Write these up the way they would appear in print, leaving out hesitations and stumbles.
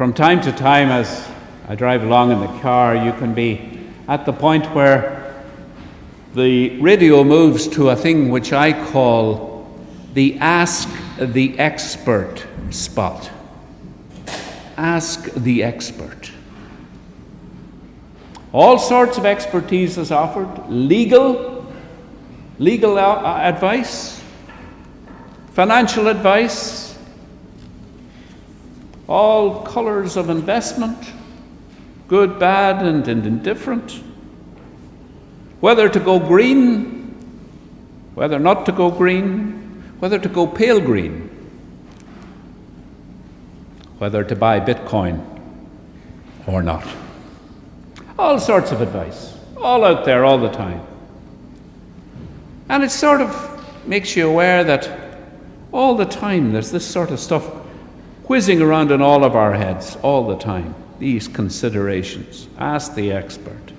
From time to time, as I drive along in the car, you can be at the point where the radio moves to a thing which I call the Ask the Expert spot. Ask the Expert. All sorts of expertise is offered. Legal advice, financial advice, all colors of investment, good, bad, and indifferent. Whether to go green, whether not to go green, whether to go pale green, whether to buy Bitcoin or not. All sorts of advice, all out there all the time. And it sort of makes you aware that all the time there's this sort of stuff whizzing around in all of our heads all the time, these considerations. Ask the expert.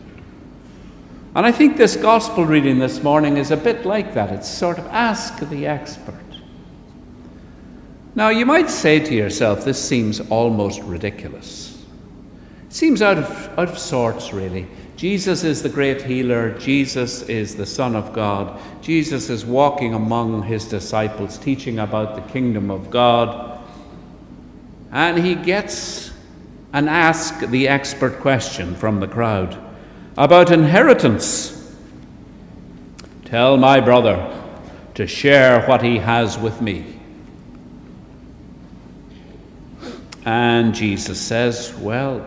And I think this gospel reading this morning is a bit like that. It's sort of ask the expert. Now you might say to yourself, this seems almost ridiculous. It seems out of sorts, really. Jesus is the great healer. Jesus is the Son of God. Jesus is walking among his disciples, teaching about the kingdom of God. And he gets an ask the expert question from the crowd about inheritance. Tell my brother to share what he has with me. And Jesus says, well,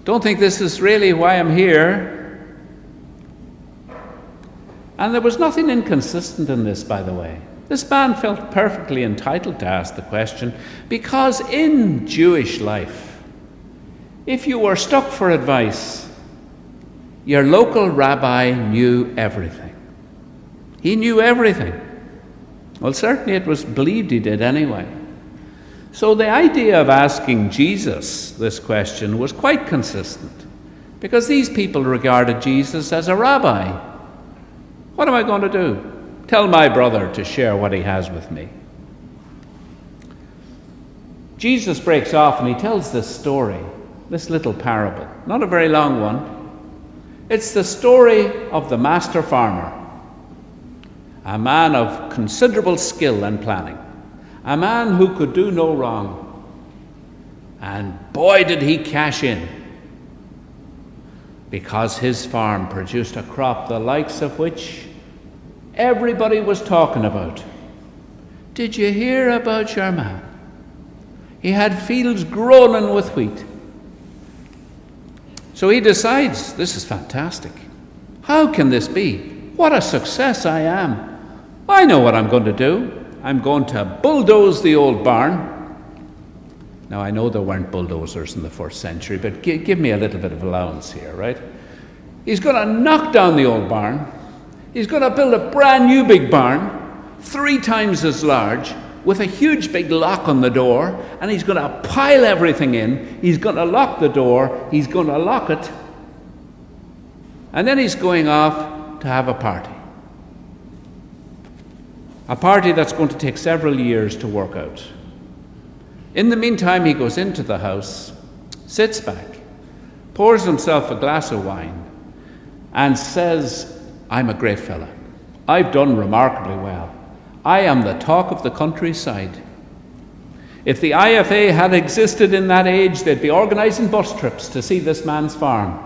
don't think this is really why I'm here. And there was nothing inconsistent in this, by the way. This man felt perfectly entitled to ask the question, because in Jewish life, if you were stuck for advice, your local rabbi knew everything. He knew everything. Well, certainly it was believed he did anyway. So the idea of asking Jesus this question was quite consistent, because these people regarded Jesus as a rabbi. What am I going to do? Tell my brother to share what he has with me. Jesus breaks off and he tells this story, this little parable, not a very long one. It's the story of the master farmer, a man of considerable skill and planning. A man who could do no wrong. And boy, did he cash in. Because his farm produced a crop the likes of which everybody was talking about. Did you hear about your man? He had fields groaning with wheat. So he decides, this is fantastic. How can this be? What a success I am. I know what I'm going to do. I'm going to bulldoze the old barn. Now, I know there weren't bulldozers in the first century, but give me a little bit of allowance here, right? He's going to knock down the old barn. He's going to build a brand new big barn, 3 times as large, with a huge big lock on the door, and he's going to pile everything in. He's going to lock the door. He's going to lock it. And then he's going off to have a party. A party that's going to take several years to work out. In the meantime, he goes into the house, sits back, pours himself a glass of wine, and says, I'm a great fella. I've done remarkably well. I am the talk of the countryside. If the IFA had existed in that age, they'd be organising bus trips to see this man's farm.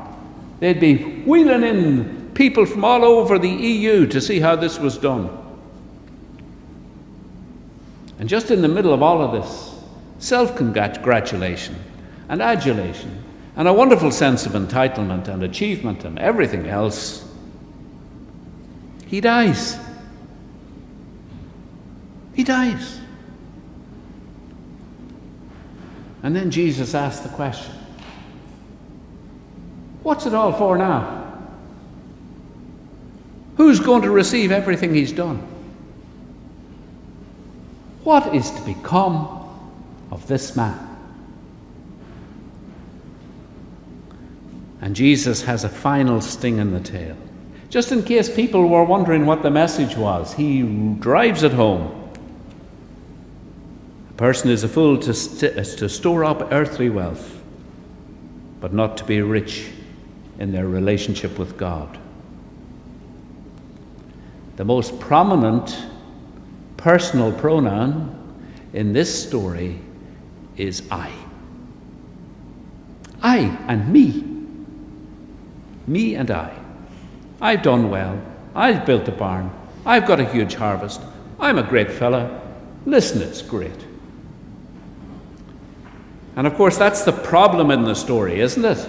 They'd be wheeling in people from all over the EU to see how this was done. And just in the middle of all of this, self-congratulation and adulation and a wonderful sense of entitlement and achievement and everything else, he dies. He dies. And then Jesus asks the question, what's it all for now? Who's going to receive everything he's done? What is to become of this man? And Jesus has a final sting in the tail. Just in case people were wondering what the message was, he drives it home. person is a fool to store up earthly wealth, but not to be rich in their relationship with God. The most prominent personal pronoun in this story is I. I and me. Me and I. I've done well. I've built a barn. I've got a huge harvest. I'm a great fella. Listen, it's great. And of course, that's the problem in the story, isn't it?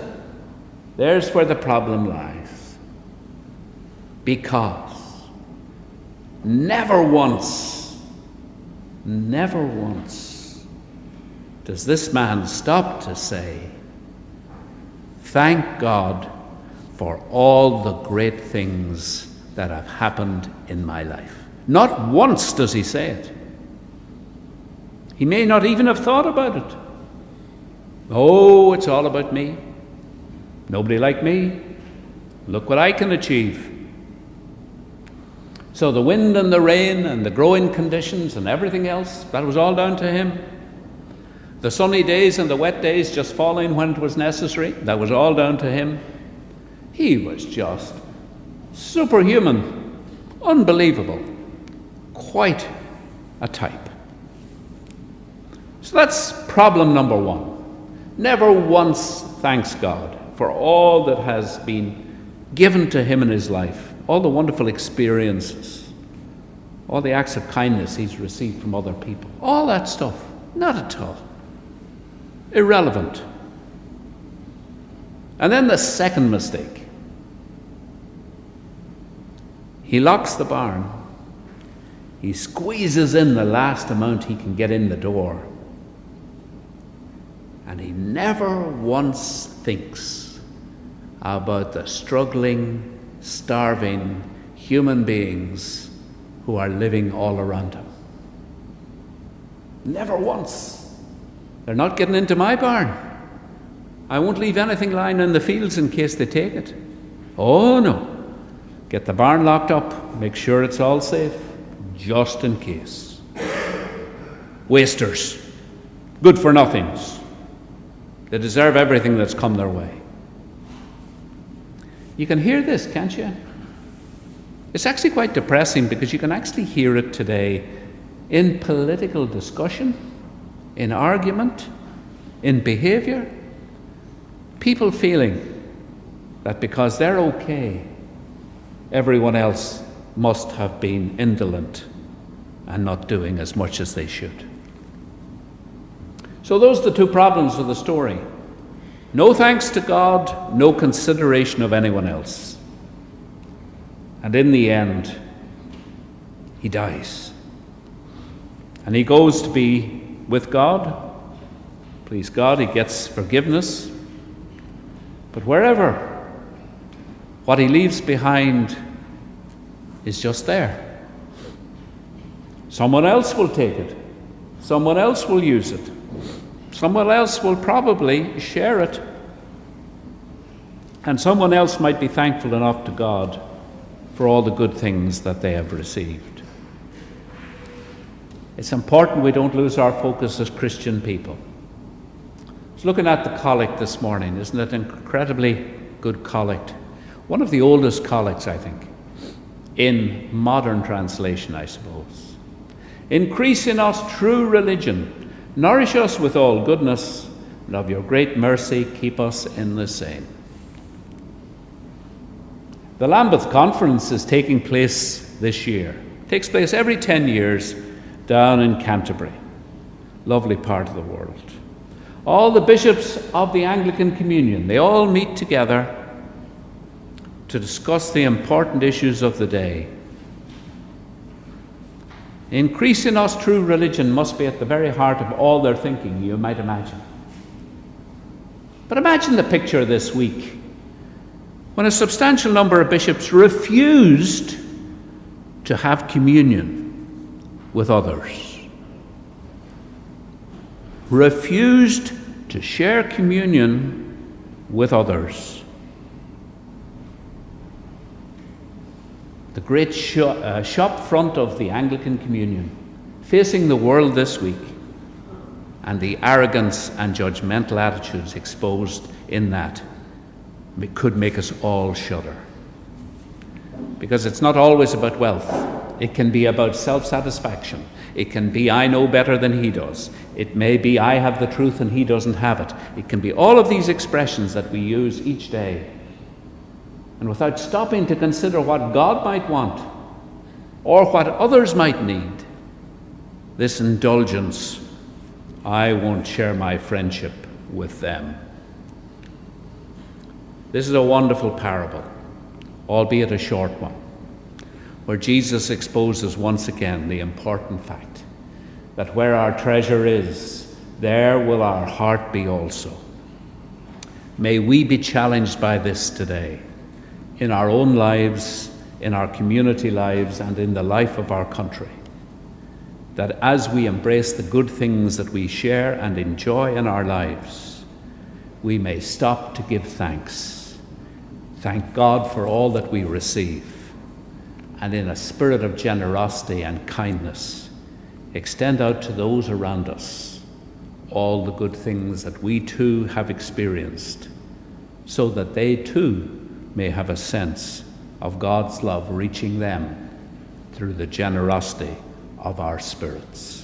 There's where the problem lies. Because never once does this man stop to say, thank God for all the great things that have happened in my life. Not once does he say it. He may not even have thought about it. Oh, it's all about me. Nobody like me. Look what I can achieve. So the wind and the rain and the growing conditions and everything else, that was all down to him. The sunny days and the wet days just falling when it was necessary, that was all down to him. He was just superhuman, unbelievable, quite a type. So that's problem number one. Never once thanks God for all that has been given to him in his life, all the wonderful experiences, all the acts of kindness he's received from other people, all that stuff. Not at all. Irrelevant. And then the second mistake. He locks the barn. He squeezes in the last amount he can get in the door. And he never once thinks about the struggling, starving human beings who are living all around him. Never once. They're not getting into my barn. I won't leave anything lying in the fields in case they take it. Oh no. Get the barn locked up. Make sure it's all safe, just in case. Wasters. Good for nothings. They deserve everything that's come their way. You can hear this, can't you? It's actually quite depressing because you can actually hear it today in political discussion, in argument, in behavior. People feeling that because they're okay, everyone else must have been indolent and not doing as much as they should. So those are the two problems of the story. No thanks to God, no consideration of anyone else. And in the end, he dies. And he goes to be with God. Please God, he gets forgiveness. But wherever, what he leaves behind is just there. Someone else will take it. Someone else will use it. Someone else will probably share it. And someone else might be thankful enough to God for all the good things that they have received. It's important we don't lose our focus as Christian people. I was looking at the collect this morning. Isn't it an incredibly good collect? One of the oldest collects, I think, in modern translation, I suppose. Increase in us true religion. Nourish us with all goodness, and of your great mercy keep us in the same. The Lambeth Conference is taking place this year. It takes place every 10 years down in Canterbury. Lovely part of the world. All the bishops of the Anglican Communion, they all meet together to discuss the important issues of the day. Increase in us true religion must be at the very heart of all their thinking, you might imagine. But imagine the picture this week when a substantial number of bishops refused to have communion with others. Refused to share communion with others. The great shop front of the Anglican Communion, facing the world this week, and the arrogance and judgmental attitudes exposed in that could make us all shudder. Because it's not always about wealth. It can be about self-satisfaction. It can be, I know better than he does. It may be, I have the truth and he doesn't have it. It can be all of these expressions that we use each day. And without stopping to consider what God might want or what others might need, this indulgence, I won't share my friendship with them. This is a wonderful parable, albeit a short one, where Jesus exposes once again the important fact that where our treasure is, there will our heart be also. May we be challenged by this today, in our own lives, in our community lives, and in the life of our country, that as we embrace the good things that we share and enjoy in our lives, we may stop to give thanks. Thank God for all that we receive, and in a spirit of generosity and kindness, extend out to those around us all the good things that we too have experienced, so that they too may have a sense of God's love reaching them through the generosity of our spirits.